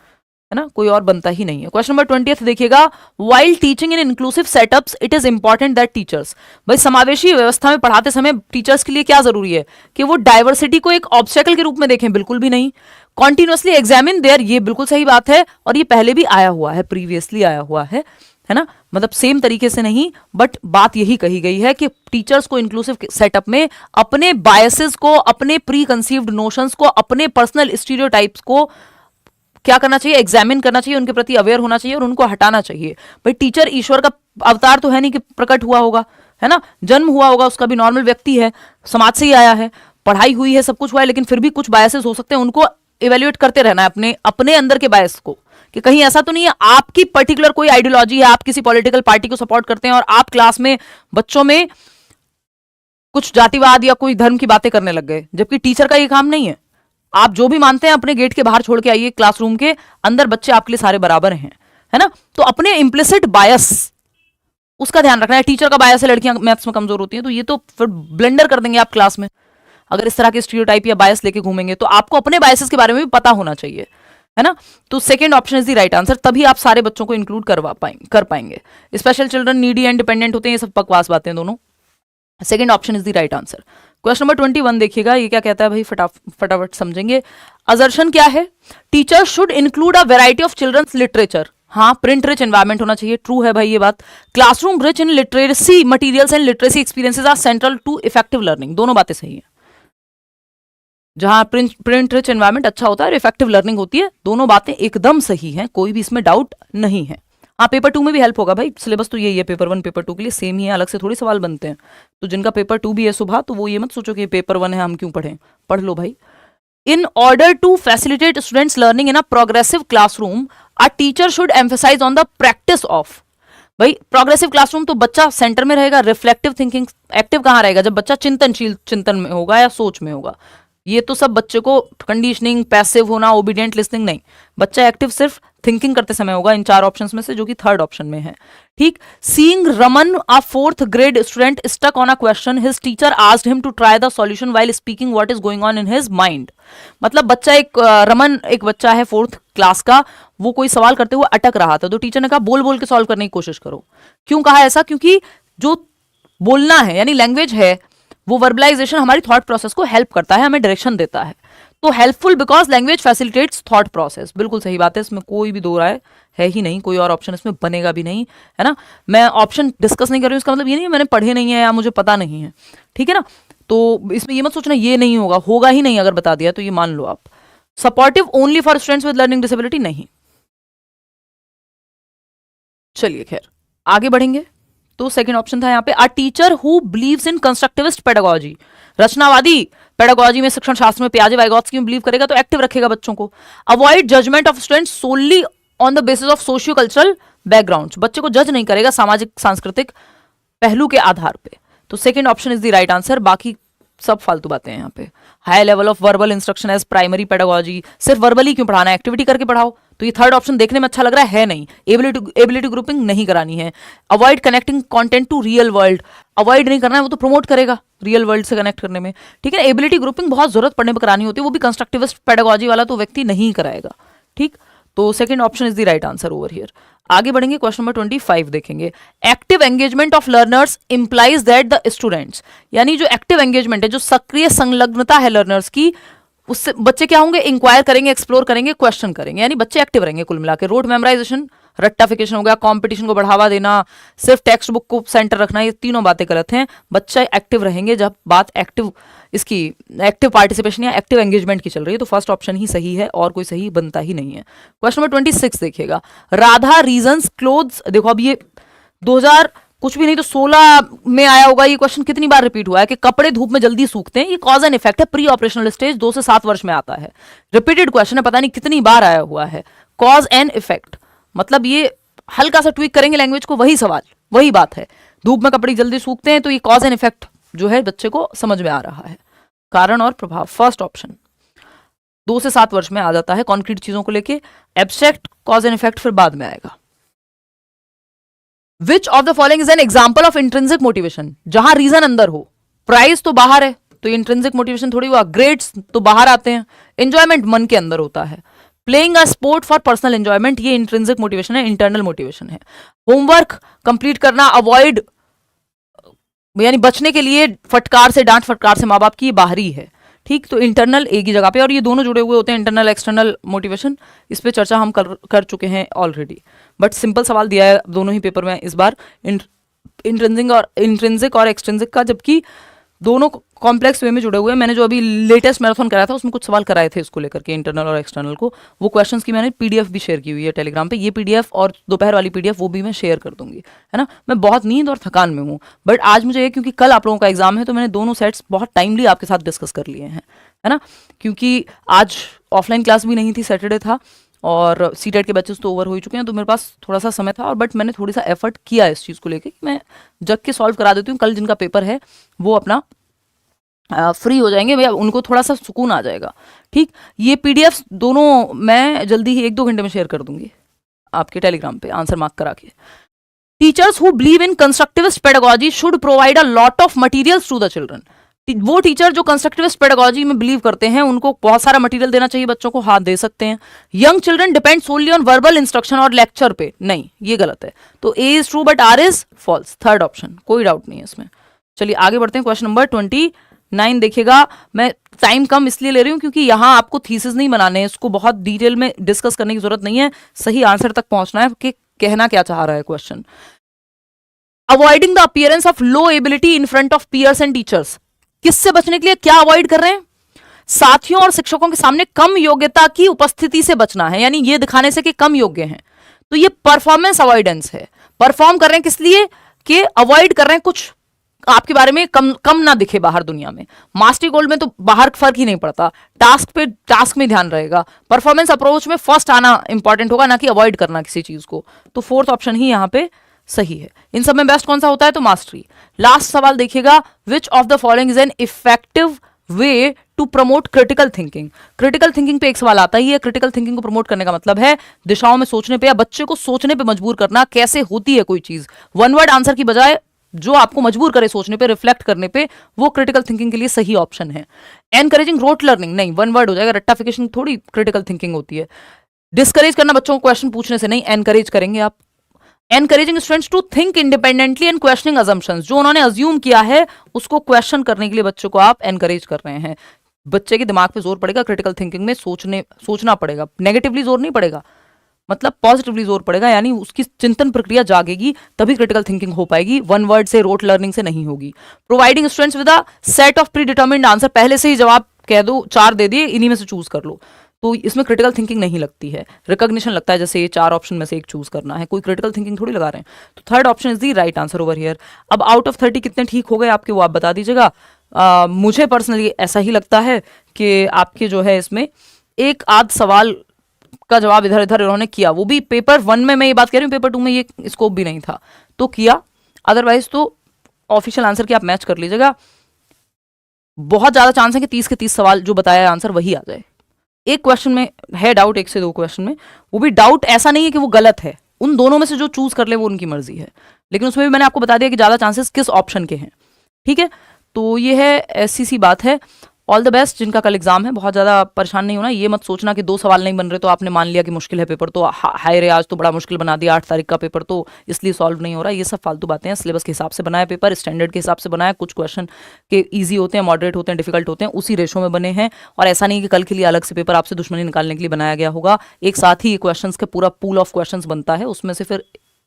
है ना, कोई और बनता ही नहीं है। क्वेश्चन नंबर 20 देखिएगा, while teaching in inclusive setups it is important that teachers, भाई समावेशी व्यवस्था में पढ़ाते समय टीचर्स के लिए क्या जरूरी है कि वो डाइवर्सिटी को एक ऑब्स्टेकल के रूप में देखें, बिल्कुल भी नहीं। कॉन्टिन्यूअसली एग्जामिन देयर, ये बिल्कुल सही बात है, और ये पहले भी आया हुआ है, प्रीवियसली आया हुआ है ना, मतलब सेम तरीके से नहीं, बट बात यही कही गई है कि टीचर्स को इंक्लूसिव सेटअप में अपने बायसेस को, अपने प्री कंसीव्ड नोशंस को, अपने पर्सनल स्टीरियोटाइप्स को क्या करना चाहिए, एग्जामिन करना चाहिए, उनके प्रति अवेयर होना चाहिए और उनको हटाना चाहिए। भाई टीचर ईश्वर का अवतार तो है नहीं कि प्रकट हुआ होगा, है ना, जन्म हुआ होगा, उसका भी नॉर्मल व्यक्ति है, समाज से ही आया है, पढ़ाई हुई है, सब कुछ हुआ है, लेकिन फिर भी कुछ बायसेस हो सकते हैं, उनको इवेल्युएट करते रहना है अपने अपने अंदर के बायस को, कि कहीं ऐसा तो नहीं है आपकी पर्टिकुलर कोई आइडियोलॉजी है, आप किसी पॉलिटिकल पार्टी को सपोर्ट करते हैं और आप क्लास में बच्चों में कुछ जातिवाद या कोई धर्म की बातें करने लग गए, जबकि टीचर का ये काम नहीं है। आप जो भी मानते हैं अपने गेट के बाहर छोड़ के आइए, क्लासरूम के अंदर बच्चे आपके लिए सारे बराबर हैं, है ना। तो अपने इम्प्लिसिट बायस उसका ध्यान रखना है। टीचर का बायस है, लड़कियां मैथ्स में कमजोर होती हैं, तो ये तो फिर ब्लेंडर कर देंगे आप क्लास में। अगर इस तरह के स्टीरियोटाइप या बायस लेके घूमेंगे तो आपको अपने बायसेस के बारे में भी पता होना चाहिए, है ना। तो second option is the right answer, तभी आप सारे बच्चों को इंक्लूड कर पाएंगे। Special children needy and dependent होते हैं, ये सब बकवास बातें दोनों। Second option is the right answer. Question number 21 देखिएगा, ये क्या कहता है भाई, फटाफट समझेंगे। असर्शन क्या है, teacher should include a variety of children's literature, हाँ, प्रिंट रिच एनवायरमेंट होना चाहिए, ट्रू है भाई ये बात। Classroom rich in literacy materials and literacy experiences are central to effective learning, दोनों बातें सही है। जहां प्रिंट रिच एनवायरमेंट अच्छा होता है और इफेक्टिव लर्निंग होती है, दोनों बातें एकदम सही हैं, कोई भी इसमें डाउट नहीं है। हाँ, पेपर 2 में भी हेल्प होगा भाई, सिलेबस तो यही है, पेपर 1 पेपर 2 के लिए सेम ही है, अलग से थोड़ी सवाल बनते हैं। तो जिनका पेपर 2 भी है सुबह, तो वो ये मत सोचो कि पेपर 1 है हम क्यों पढ़ें, पढ़ लो भाई। In order to facilitate students learning in a progressive classroom, a teacher should emphasise on the practice of, भाई प्रोग्रेसिव क्लासरूम तो बच्चा सेंटर में रहेगा, रिफ्लेक्टिव थिंकिंग एक्टिव कहाँ रहेगा, जब बच्चा चिंतन में होगा या सोच में होगा। ये तो सब बच्चे को कंडीशनिंग, पैसिव होना, ओबीडियंट लिसनिंग नहीं, बच्चा एक्टिव सिर्फ थिंकिंग करते समय होगा, इन 4 ऑप्शंस में से, जो कि थर्ड ऑप्शन में है, ठीक। Seeing Raman, a 4th grade student stuck on a question, his teacher asked him to try the solution while speaking what is going on in his mind. मतलब बच्चा रमन एक बच्चा है 4th क्लास का, वो कोई सवाल करते हुए अटक रहा था, तो टीचर ने कहा बोल बोल के सॉल्व करने की कोशिश करो। क्यों कहा ऐसा, क्योंकि जो बोलना है यानी लैंग्वेज है, वो वर्बलाइजेशन हमारी थॉट प्रोसेस को हेल्प करता है, हमें डायरेक्शन देता है, तो helpful because language facilitates thought process, बिल्कुल सही बात है, इसमें कोई भी दो राय है ही नहीं, कोई और ऑप्शन इसमें बनेगा भी नहीं, है ना। मैं ऑप्शन डिस्कस नहीं कर रही हूँ, इसका मतलब ये नहीं मैंने पढ़े नहीं है या मुझे पता नहीं है, ठीक है ना। तो इसमें ये मत सोचना ये नहीं होगा, होगा ही नहीं, अगर बता दिया तो ये मान लो आप। Supportive only for students with learning disability, नहीं। चलिए खैर आगे बढ़ेंगे, तो सेकंड ऑप्शन था यहाँ पे, a teacher who believes in constructivist pedagogy, रचनावादी पेडागोजी में, शिक्षण शास्त्र में पियाजे वाइगोत्स्की में बिलीव करेगा तो एक्टिव रखेगा बच्चों को। Avoid judgement of students solely on the basis of socio cultural background, बच्चे को जज नहीं करेगा सामाजिक सांस्कृतिक पहलू के आधार पे, तो second option is the right answer. बाकी सब फालतू बातें हैं यहाँ पे। High level of verbal instruction as primary pedagogy, सिर्फ वर्बली क्यों पढ़ाना है, एक्टिविटी करके पढ़ाओ, तो ये थर्ड ऑप्शन देखने में अच्छा लग रहा है नहीं। एबिलिटी ग्रुपिंग नहीं करानी है। Avoid connecting content to real world, avoid नहीं करना है, वो तो प्रमोट करेगा रियल वर्ल्ड से कनेक्ट करने में, ठीक है। एबिलिटी ग्रुपिंग बहुत जरूरत पड़ने पर करानी होती है, वो भी कंस्ट्रक्टिविस्ट पेडागोजी वाला तो व्यक्ति नहीं कराएगा, ठीक। तो second option is the right answer over here. आगे बढ़ेंगे, क्वेश्चन नंबर 25 देखेंगे। Active engagement of learners implies that the students, यानी जो एक्टिव एंगेजमेंट है, जो सक्रिय संलग्नता है लर्नर्स की, उससे बच्चे क्या होंगे, इंक्वायर करेंगे, एक्सप्लोर करेंगे, क्वेश्चन करेंगे, यानी बच्चे एक्टिव रहेंगे कुल मिला के। रोड मेमोराइजेशन, रट्टाफिकेशन हो गया, कंपटीशन को बढ़ावा देना, सिर्फ टेक्स्ट बुक को सेंटर रखना, ये तीनों बातें गलत हैं। बच्चे एक्टिव रहेंगे जब बात एक्टिव पार्टिसिपेशन या एक्टिव एंगेजमेंट की चल रही है, तो फर्स्ट ऑप्शन ही सही है और कोई सही बनता ही नहीं है। क्वेश्चन नंबर 26 देखिएगा। राधा रीजन्स क्लोथ्स, देखो अब ये 2000 कुछ भी नहीं तो 16 में आया होगा, ये क्वेश्चन कितनी बार रिपीट हुआ है कि कपड़े धूप में जल्दी सूखते हैं, ये कॉज एंड इफेक्ट है, प्री ऑपरेशनल स्टेज 2 से 7 वर्ष में आता है, रिपीटेड क्वेश्चन है, पता नहीं कितनी बार आया हुआ है। कॉज एंड इफेक्ट मतलब ये हल्का सा ट्वीक करेंगे लैंग्वेज को, वही सवाल वही बात है, धूप में कपड़े जल्दी सूखते हैं तो ये कॉज एंड इफेक्ट जो है बच्चे को समझ में आ रहा है। कारण और प्रभाव, फर्स्ट ऑप्शन 2 से 7 वर्ष में आ जाता है कॉन्क्रीट चीजों को लेके। एब्स्ट्रैक्ट कॉज एंड इफेक्ट फिर बाद में आएगा। विच of the following is an example of intrinsic motivation, जहां रीजन अंदर हो, प्राइस तो बाहर है तो इंट्रिंसिक मोटिवेशन थोड़ी हुआ, ग्रेड्स तो बाहर आते हैं, एंजॉयमेंट मन के अंदर होता है, playing a sport for personal enjoyment ये इंट्रिंसिक मोटिवेशन है, इंटरनल मोटिवेशन है, होमवर्क कंप्लीट करना अवॉइड यानी बचने के लिए फटकार से, डांट फटकार से माँ बाप की, ये बाहरी है। ठीक, तो इंटरनल एक ही जगह पे, और ये दोनों जुड़े हुए होते हैं, इंटरनल एक्सटर्नल मोटिवेशन। इस पे चर्चा हम कर चुके हैं ऑलरेडी, बट सिंपल सवाल दिया है दोनों ही पेपर में इस बार, इंट्रिंसिक और एक्सट्रिंसिक का, जबकि दोनों कॉम्प्लेक्स वे में जुड़े हुए हैं। मैंने जो अभी लेटेस्ट मैराथन कराया था उसमें कुछ सवाल कराए थे इसको लेकर के, इंटरनल और एक्सटर्नल को, वो क्वेश्चंस की मैंने पीडीएफ भी शेयर की हुई है टेलीग्राम पे। ये पीडीएफ और दोपहर वाली पीडीएफ वो भी मैं शेयर कर दूंगी, है ना। मैं बहुत नींद और थकान में हूँ, बट आज मुझे, क्योंकि कल आप लोगों का एग्जाम है, तो मैंने दोनों सेट्स बहुत टाइमली आपके साथ डिस्कस कर लिए हैं, है ना। क्योंकि आज ऑफलाइन क्लास भी नहीं थी, सैटरडे था, और सीटेट के बैचेस तो ओवर हो ही चुके हैं, तो मेरे पास थोड़ा सा समय था, और बट मैंने थोड़ी सा एफर्ट किया इस चीज़ को लेकर कि मैं जग के सॉल्व करा देती हूँ। कल जिनका पेपर है वो अपना फ्री हो जाएंगे भैया, उनको थोड़ा सा सुकून आ जाएगा। ठीक, ये पीडीएफ दोनों मैं जल्दी ही 1-2 घंटे में शेयर कर दूंगी आपके टेलीग्राम पे, आंसर मार्क करा के। Teachers who believe in constructivist pedagogy should provide a lot of materials to the children. वो टीचर जो कंस्ट्रक्टिविस्ट पेडागोजी में बिलीव करते हैं, उनको बहुत सारा मटेरियल देना चाहिए बच्चों को, हाथ दे सकते हैं। Young children depend solely on verbal instruction और लेक्चर पे, नहीं, ये गलत है। तो A is true but R is false, third option, कोई डाउट नहीं है इसमें। चलिए आगे बढ़ते हैं। क्वेश्चन नंबर 29 देखिएगा। मैं टाइम कम इसलिए ले रही हूं क्योंकि यहां आपको थीसिस नहीं बनाने हैं, इसको बहुत डिटेल में डिस्कस करने की जरूरत नहीं है, सही आंसर तक पहुंचना है कि कहना क्या चाह रहा है question. Avoiding the appearance of low ability in front of peers and teachers, किससे बचने के लिए क्या अवॉइड कर रहे हैं? साथियों और शिक्षकों के सामने कम योग्यता की उपस्थिति से बचना है, यानी ये दिखाने से कि कम योग्य हैं। तो ये परफॉर्मेंस अवॉइडेंस है। परफॉर्म कर रहे हैं किस लिए? कि अवॉइड कर रहे हैं कुछ आपके बारे में कम ना दिखे बाहर दुनिया में। मास्टरी गोल्ड में तो बाहर फर्क ही नहीं पड़ता, टास्क में ध्यान रहेगा। परफॉर्मेंस अप्रोच में फर्स्ट आना इंपॉर्टेंट होगा, ना कि अवॉइड करना किसी चीज को। तो फोर्थ ऑप्शन ही यहाँ पे सही है। इन सब में बेस्ट कौन सा होता है? तो मास्टरी। लास्ट सवाल देखिएगा, which of the following is an effective way to promote critical thinking. Critical thinking पे एक सवाल आता ही है। क्रिटिकल थिंकिंग को प्रमोट करने का मतलब है दिशाओं में सोचने पे या बच्चे को सोचने पे मजबूर करना, कैसे होती है कोई चीज। वन वर्ड आंसर की बजाय जो आपको मजबूर करे सोचने पे, रिफ्लेक्ट करने पे, वो क्रिटिकल थिंकिंग के लिए सही ऑप्शन है। एनकरेजिंग रोट लर्निंग, नहीं, वन वर्ड हो जाएगा। रट्टाफिकेशन थोड़ी क्रिटिकल थिंकिंग होती है। डिस्करेज करना बच्चों को क्वेश्चन पूछने से, नहीं, एनकरेज करेंगे आप। Encouraging students to think independently and questioning assumptions, जो उन्होंने अज्यूम किया है उसको क्वेश्चन करने के लिए बच्चों को आप एनकरेज कर रहे हैं। बच्चे के दिमाग पे जोर पड़ेगा क्रिटिकल थिंकिंग में, सोचना पड़ेगा। नेगेटिवली जोर नहीं पड़ेगा, मतलब पॉजिटिवली जोर पड़ेगा, यानी उसकी चिंतन प्रक्रिया जागेगी, तभी क्रिटिकल थिंकिंग हो पाएगी। वन वर्ड से, रोट लर्निंग से नहीं होगी। Providing students with a set of pre determined answer, पहले से ही जवाब कह दो, 4 दे दिए, इन्हीं में से चूज कर लो, तो इसमें क्रिटिकल थिंकिंग नहीं लगती है। रिकॉग्निशन लगता है, जैसे ये 4 ऑप्शन में से एक चूज करना है, कोई क्रिटिकल थिंकिंग थोड़ी लगा रहे हैं। तो third option is the right answer over here. अब आउट ऑफ 30 कितने ठीक हो गए आपके, वो आप बता दीजिएगा। मुझे पर्सनली ऐसा ही लगता है कि आपके जो है इसमें एक आध सवाल का जवाब इधर इधर इन्होंने किया, वो भी पेपर 1 में, मैं ये बात कह रही हूँ, पेपर 2 में ये स्कोप भी नहीं था तो किया, अदरवाइज तो ऑफिशियल आंसर की आप मैच कर लीजिएगा। बहुत ज्यादा चांस है कि 30 के 30 सवाल जो बताया है आंसर वही आ जाए। एक क्वेश्चन में है डाउट, 1 से 2 क्वेश्चन में, वो भी डाउट ऐसा नहीं है कि वो गलत है, उन दोनों में से जो चूज कर ले वो उनकी मर्जी है, लेकिन उसमें भी मैंने आपको बता दिया कि ज्यादा चांसेस किस ऑप्शन के हैं। ठीक है, तो ये है, ऐसी सी बात है। ऑल द बेस्ट जिनका कल एग्जाम है, बहुत ज़्यादा परेशान नहीं होना। ये मत सोचना कि 2 सवाल नहीं बन रहे तो आपने मान लिया कि मुश्किल है पेपर, तो हाय रे आज तो बड़ा मुश्किल बना दिया, 8 तारीख का पेपर तो इसलिए सॉल्व नहीं हो रहा। ये सब फालतू बातें हैं। सिलेबस के हिसाब से बनाया पेपर, स्टैंडर्ड के हिसाब से बनाया, कुछ क्वेश्चन के ईजी होते हैं, मॉडरेट होते हैं, डिफिकल्ट होते हैं, उसी रेशो में बने हैं। और ऐसा नहीं कि कल के लिए अलग से पेपर आपसे दुश्मनी निकालने के लिए बनाया गया होगा। एक साथ ही क्वेश्चन के पूरा पूल ऑफ क्वेश्चन बनता है, उसमें से फिर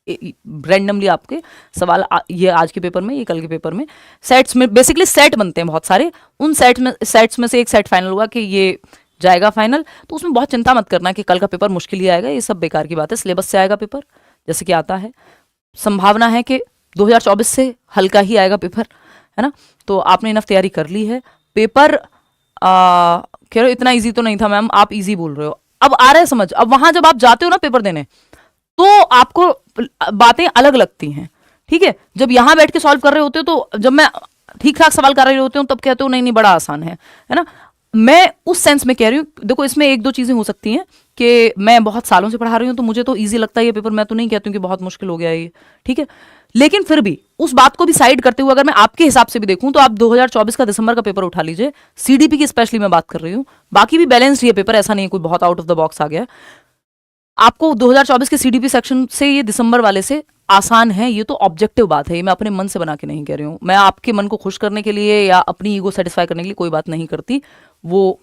रैंडमली आपके सवाल, ये आज के पेपर में, ये कल के पेपर में, सेट्स में बेसिकली सेट बनते हैं बहुत सारे। उन सेट्स में से एक सेट फाइनल हुआ कि ये जाएगा फाइनल, तो उसमें बहुत चिंता मत करना कि कल का पेपर मुश्किल ही आएगा, ये सब बेकार की बात है। सिलेबस से आएगा पेपर जैसे कि आता है, संभावना है कि 2024 से हल्का ही आएगा पेपर, है ना। तो आपने इनफ तैयारी कर ली है। पेपर कह रहे हो इतना ईजी तो नहीं था मैम, आप ईजी बोल रहे हो, अब आ रहा है समझ। अब वहां जब आप जाते हो ना पेपर देने, तो आपको बातें अलग लगती हैं। ठीक है, जब यहां बैठ के सॉल्व कर रहे होते हो, तो जब मैं ठीक ठाक सवाल कर रहे होते हो तब कहते हो नहीं नहीं बड़ा आसान है ना। मैं उस सेंस में कह रही हूँ, देखो इसमें एक दो चीजें हो सकती हैं कि मैं बहुत सालों से पढ़ा रही हूँ तो मुझे तो इजी लगता है ये पेपर, मैं तो नहीं कहती हूँ कि बहुत मुश्किल हो गया है ये, ठीक है। लेकिन फिर भी उस बात को भी साइड करते हुए अगर मैं आपके हिसाब से भी देखूं तो आप 2024 का दिसंबर का पेपर उठा लीजिए, सीडीपी की स्पेशली मैं बात कर रही हूँ, बाकी भी बैलेंस्ड ये पेपर, ऐसा नहीं है कोई बहुत आउट ऑफ द बॉक्स आ गया। आपको 2024 के सीडीपी सेक्शन से ये दिसंबर वाले से आसान है, ये तो ऑब्जेक्टिव बात है, ये मैं अपने मन से बना के नहीं कह रही हूँ, मैं आपके मन को खुश करने के लिए या अपनी ईगो सेटिस्फाई करने के लिए कोई बात नहीं करती, वो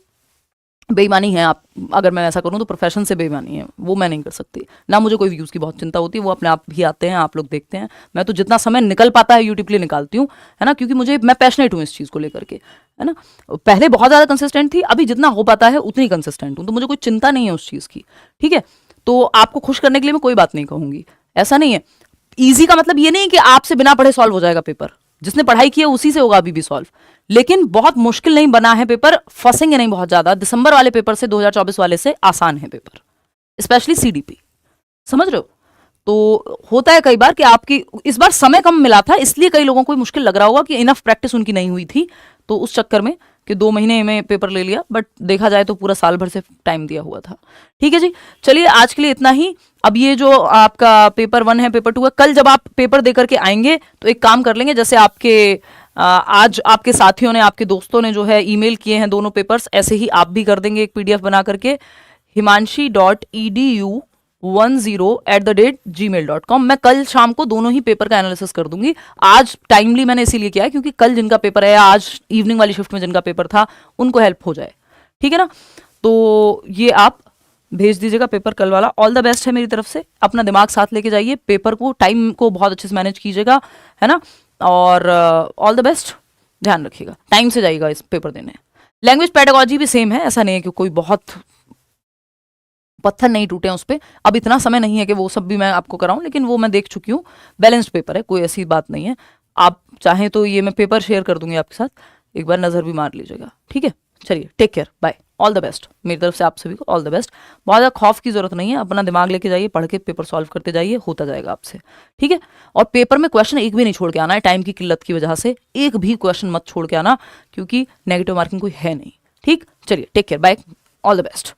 बेईमानी है। आप अगर मैं ऐसा करूं तो प्रोफेशन से बेईमानी है, वो मैं नहीं कर सकती। ना मुझे कोई व्यूज़ की बहुत चिंता होती है, वो अपने आप भी आते हैं, आप लोग देखते हैं। मैं तो जितना समय निकल पाता है यूट्यूब के लिए निकालती हूँ, है ना, क्योंकि मैं पैशनेट हूँ इस चीज़ को लेकर के, है ना। पहले बहुत ज़्यादा कंसिस्टेंट थी, अभी जितना हो पाता है उतनी कंसिस्टेंट हूँ, तो मुझे कोई चिंता नहीं है उस चीज़ की, ठीक है। तो आपको खुश करने के लिए मैं कोई बात नहीं कहूँगी, ऐसा नहीं है। ईजी का मतलब ये नहीं कि आपसे बिना पढ़े सॉल्व हो जाएगा पेपर, जिसने पढ़ाई की है उसी से होगा अभी भी सॉल्व, लेकिन बहुत मुश्किल नहीं बना है पेपर, फंसेंगे नहीं बहुत ज्यादा। दिसंबर वाले पेपर से 2024 वाले से आसान है पेपर, स्पेशली सीडीपी, समझ रहे हो। तो होता है कई बार कि आपकी इस बार समय कम मिला था, इसलिए कई लोगों को मुश्किल लग रहा होगा कि इनफ प्रैक्टिस उनकी नहीं हुई थी, तो उस चक्कर में कि 2 महीने में पेपर ले लिया, बट देखा जाए तो पूरा साल भर से टाइम दिया हुआ था, ठीक है जी। चलिए आज के लिए इतना ही। अब ये जो आपका पेपर 1 है, पेपर 2 है, कल जब आप पेपर दे करके आएंगे तो एक काम कर लेंगे, जैसे आपके आज आपके साथियों ने, आपके दोस्तों ने जो है ईमेल किए हैं दोनों पेपर्स, ऐसे ही आप भी कर देंगे एक पीडीएफ बना करके himanshi.edu10@gmail.com। मैं कल शाम को दोनों ही पेपर का एनालिसिस कर दूंगी। आज टाइमली मैंने इसीलिए किया है क्योंकि कल जिनका पेपर है, आज इवनिंग वाली शिफ्ट में जिनका पेपर था, उनको हेल्प हो जाए, ठीक है ना। तो ये आप भेज दीजिएगा पेपर कल वाला। ऑल द बेस्ट है मेरी तरफ से, अपना दिमाग साथ लेके जाइए, पेपर को, टाइम को बहुत अच्छे से मैनेज कीजिएगा, है ना। और ऑल द बेस्ट, ध्यान रखिएगा, टाइम से जाइएगा इस पेपर देने। लैंग्वेज पेडागोजी भी सेम है, ऐसा नहीं है कि कोई बहुत पत्थर नहीं टूटे उस पर, अब इतना समय नहीं है कि वो सब भी मैं आपको कराऊं, लेकिन वो मैं देख चुकी हूँ, बैलेंस्ड पेपर है, कोई ऐसी बात नहीं है। आप चाहें तो ये मैं पेपर शेयर कर दूंगी आपके साथ, एक बार नज़र भी मार लीजिएगा, ठीक है। चलिए, take care, bye, all the best मेरी तरफ से आप सभी को, ऑल द बेस्ट। बहुत ज़्यादा खौफ की जरूरत नहीं है, अपना दिमाग लेके जाइए, पढ़ के पेपर सॉल्व करते जाइए, होता जाएगा आपसे, ठीक है। और पेपर में क्वेश्चन एक भी नहीं छोड़ के आना है, टाइम की किल्लत की वजह से एक भी क्वेश्चन मत छोड़ के आना, क्योंकि नेगेटिव मार्किंग कोई है नहीं, ठीक। चलिए, take care, bye, all the best.